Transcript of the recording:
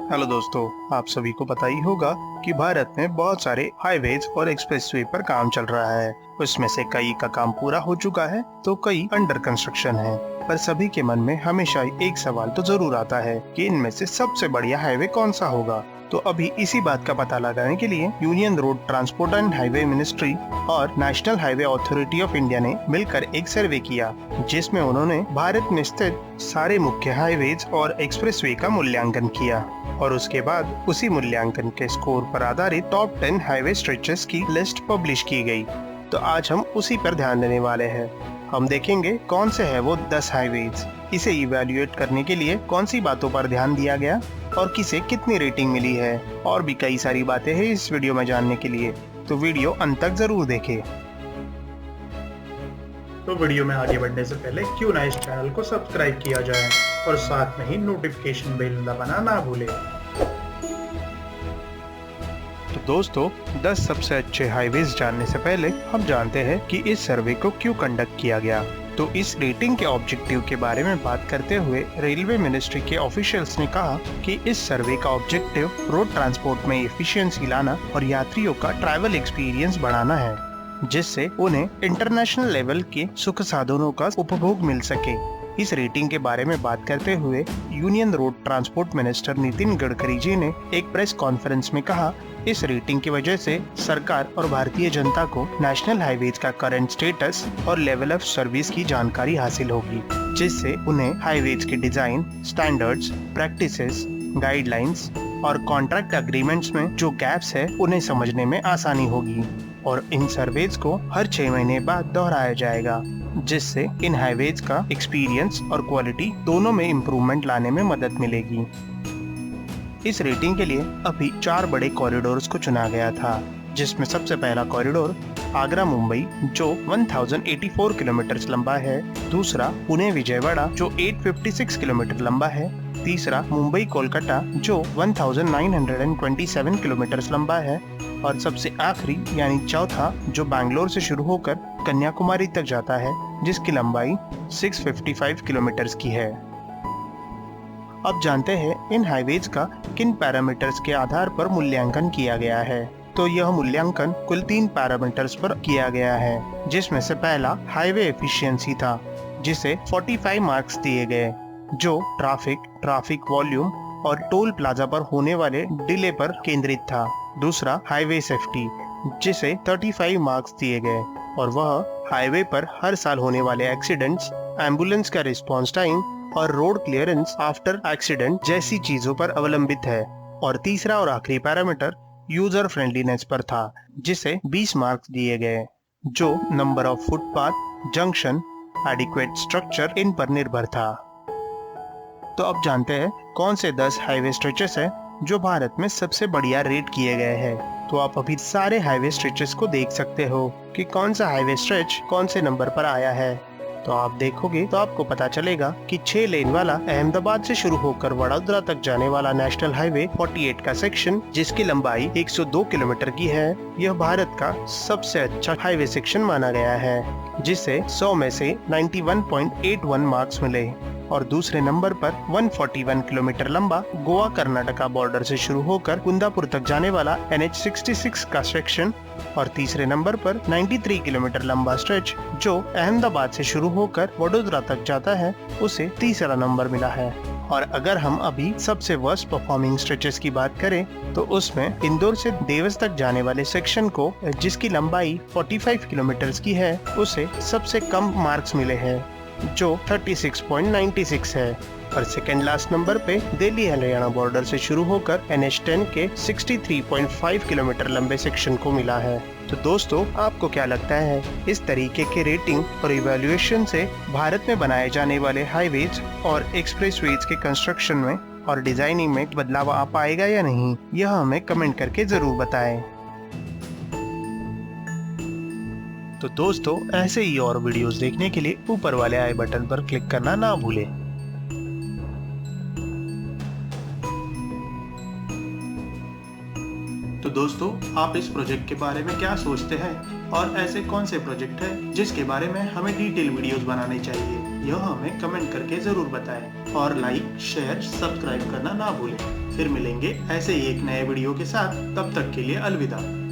Hello दोस्तों, आप सभी को पता ही होगा कि भारत में बहुत सारे हाईवेज और एक्सप्रेसवे पर काम चल रहा है। उसमें से कई का काम पूरा हो चुका है तो कई अंडर कंस्ट्रक्शन है। पर सभी के मन में हमेशा एक सवाल तो जरूर आता है कि इनमें से सबसे बढ़िया हाईवे कौन सा होगा। तो अभी इसी बात का पता लगाने के लिए union road transport and highway ministry और national highway authority of India ने मिलकर एक सर्वे किया, जिसमें उन्होंने भारत में स्थित सारे मुख्य हाईवेज और एक्सप्रेसवे का मूल्यांकन किया और उसके बाद उसी मूल्यांकन के स्कोर पर आधारित टॉप 10 हाईवे स्ट्रेचेस की लिस्ट पब्लिश की गई। तो आज हम उसी पर ध्यान देने वाले हैं। हम देखेंगे कौन से है वो 10 हाईवेज, इसे इवैल्यूएट करने के लिए कौन सी बातों पर ध्यान दिया गया और किसे कितनी रेटिंग मिली है, और भी कई सारी बातें हैं इस वीडियो में जानने के लिए। तो वीडियो अंत तक जरूर देखें। तो वीडियो में आगे बढ़ने से पहले क्यों ना इस चैनल को सब्सक्राइब किया जाए और साथ में ही नोटिफिकेशन बेल दबाना ना भूलें। तो दोस्तों, 10 सबसे अच्छे हाईवेज जानने से पहले हम जानते हैं कि इस सर्वे को क्यों कंडक्ट किया गया। तो इस रेटिंग के ऑब्जेक्टिव के बारे में बात करते हुए रेलवे मिनिस्ट्री के ऑफिशियल्स ने कहा कि इस सर्वे का ऑब्जेक्टिव रोड ट्रांसपोर्ट में एफिशिएंसी लाना और यात्रियों का ट्रैवल एक्सपीरियंस बढ़ाना है, जिससे उन्हें इंटरनेशनल लेवल के सुख साधनों का उपभोग मिल सके। इस रेटिंग के बारे में बात करते हुए union road transport minister Nitin Gadkari ji ने एक प्रेस कॉन्फ्रेंस में कहा, इस रेटिंग की वजह से सरकार और भारतीय जनता को नेशनल हाईवेज का करंट स्टेटस और लेवल ऑफ सर्विस की जानकारी हासिल होगी, जिससे उन्हें हाईवेज के डिजाइन, स्टैंडर्ड्स, प्रैक्टिसेस, गाइडलाइंस और कॉन्ट्रैक्ट एग्रीमेंट्स में जो गैप्स है उन्हें समझने में आसानी होगी। और इन सर्वेज को हर 6 महीने बाद दोहराया जाएगा, जिससे इन हाईवेज का एक्सपीरियंस और क्वालिटी दोनों में इम्प्रूवमेंट लाने में मदद मिलेगी। इस रेटिंग के लिए अभी 4 बड़े कॉरिडोर्स को चुना गया था, जिसमें सबसे पहला कॉरिडोर आगरा मुंबई जो 1084 किलोमीटर लंबा है, दूसरा पुणे विजयवाड़ा जो 856 किलोमीटर लंबा है, तीसरा मुंबई कोलकाता जो 1927 किलोमीटर लंबा है, और सबसे आखिरी यानी चौथा जो बैंगलोर से शुरू होकर कन्याकुमारी तक जाता है, जिसकी लंबाई 655 किलोमीटर की है। अब जानते हैं इन हाईवेज का किन पैरामीटर्स के आधार पर मूल्यांकन किया गया है। तो यह मूल्यांकन कुल 3 पैरामीटर्स पर किया गया है, जिसमें से पहला हाईवे एफिशिएंसी था, जिसे 45 मार्क्स दिए गए, जो ट्रैफिक वॉल्यूम और टोल प्लाजा पर होने वाले डिले पर केंद्रित था। दूसरा हाईवे सेफ्टी, जिसे 35 मार्क्स दिए गए, और वह हाईवे पर हर साल होने वाले एक्सीडेंट्स, एम्बुलेंस का रिस्पांस टाइम और रोड क्लियरेंस आफ्टर एक्सीडेंट जैसी चीजों पर अवलंबित है। और तीसरा और आखिरी पैरामीटर यूजर फ्रेंडलीनेस पर था, जिसे 20 मार्क्स दिए गए, जो number of footpath, junction, adequate structure in पर निर्भर था। तो अब जानते हैं कौन से 10 हाईवे स्ट्रेचेस हैं जो भारत में सबसे बढ़िया रेट किए गए हैं। तो आप अभी सारे हाईवे स्ट्रेचेस को देख सकते हो कि कौन सा हाईवे स्ट्रेच कौन से नंबर पर आया है। तो आप देखोगे तो आपको पता चलेगा कि 6 लेन वाला अहमदाबाद से शुरू होकर वडोदरा तक जाने वाला नेशनल हाईवे 48 का सेक्शन, जिसकी लंबाई 102 किलोमीटर की है, यह भारत का सबसे अच्छा हाईवे सेक्शन माना गया है, जिसे 100 में से 91.81 मार्क्स मिले। और दूसरे नंबर पर 141 किलोमीटर लंबा गोवा कर्नाटका बॉर्डर से शुरू होकर कुंदापुर तक जाने वाला NH66 का सेक्शन, और तीसरे नंबर पर 93 किलोमीटर लंबा स्ट्रेच जो अहमदाबाद से शुरू होकर वडोदरा तक जाता है, उसे तीसरा नंबर मिला है। और अगर हम अभी सबसे वर्स्ट परफॉर्मिंग स्ट्रेचेस की बात करें तो उसमें इंदौर से देवस तक जाने वाले सेक्शन को, जिसकी लंबाई 45 किलोमीटर की है, उसे सबसे कम मार्क्स मिले हैं, जो 36.96 है। और सेकेंड लास्ट नंबर पे दिल्ली हरियाणा बॉर्डर से शुरू होकर NH10 के 63.5 किलोमीटर लंबे सेक्शन को मिला है। तो दोस्तों, आपको क्या लगता है, इस तरीके के रेटिंग और इवैल्यूएशन से भारत में बनाए जाने वाले हाईवेज और एक्सप्रेसवेज के कंस्ट्रक्शन में और डिजाइनिंग में बदलाव आ पाएगा या नहीं, यह हमें कमेंट करके जरूर बताएं। तो दोस्तों, ऐसे ही और वीडियोस देखने के लिए ऊपर वाले आई बटन पर क्लिक करना ना भूलें। तो दोस्तों, आप इस प्रोजेक्ट के बारे में क्या सोचते हैं और ऐसे कौन से प्रोजेक्ट हैं जिसके बारे में हमें डिटेल वीडियोस बनाने चाहिए, यह हमें कमेंट करके जरूर बताएं। और लाइक, शेयर, सब्सक्राइब करना ना भूलें। फिर मिलेंगे ऐसे ही एक नए वीडियो के साथ। तब तक के लिए अलविदा।